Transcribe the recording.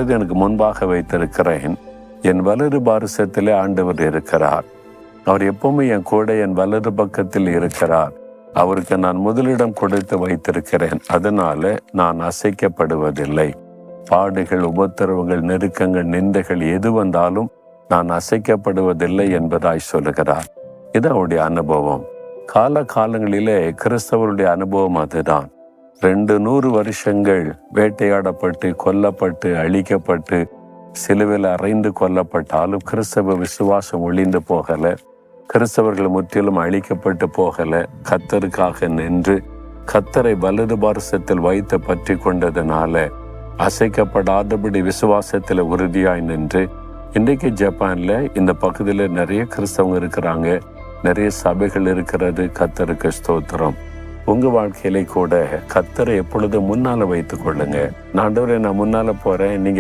இப்பொழுது எனக்கு முன்பாக வைத்திருக்கிறேன். என் வலது பாரிசத்திலே ஆண்டவர் இருக்கிறார். அவர் எப்பவுமே என் கூட என் வலது பக்கத்தில் இருக்கிறார். அவருக்கு நான் முதலிடம் கொடுத்து வைத்திருக்கிறேன். அதனால நான் அசைக்கப்படுவதில்லை. பாடுகள், உபத்திரவங்கள், நெருக்கங்கள், நிந்தைகள் எது வந்தாலும் நான் அசைக்கப்படுவதில்லை என்பதாய் சொல்லுகிறார். இது அவருடைய அனுபவம். காலங்களிலே கிறிஸ்தவருடைய அனுபவம் அதுதான். 200 வருஷங்கள் வேட்டையாடப்பட்டு, கொல்லப்பட்டு, அழிக்கப்பட்டு, சிலுவையில் அறைந்து கொல்லப்பட்டாலும் கிறிஸ்தவ விசுவாசம் ஒளிந்து போகல. கிறிஸ்தவர்கள் முற்றிலும் அழிக்கப்பட்டு போகல. கர்த்தருக்காக நின்று கர்த்தரை வலது பாரிசத்தில் வைத்து பற்றி கொண்டதுனால அசைக்கப்படாதபடி விசுவாசத்தில் உறுதியாய் நின்று இன்றைக்கு ஜப்பான்ல இந்த பகுதியில் நிறைய கிறிஸ்தவங்க இருக்கிறாங்க. நிறைய சபைகள் இருக்கிறது. கர்த்தருக்கு ஸ்தோத்திரம். உங்க வாழ்க்கையிலே கூட கர்த்தரை எப்பொழுதும் முன்னால வைத்துக் கொள்ளுங்க. ஆண்டவரே, நான் முன்னால போறேன், நீங்க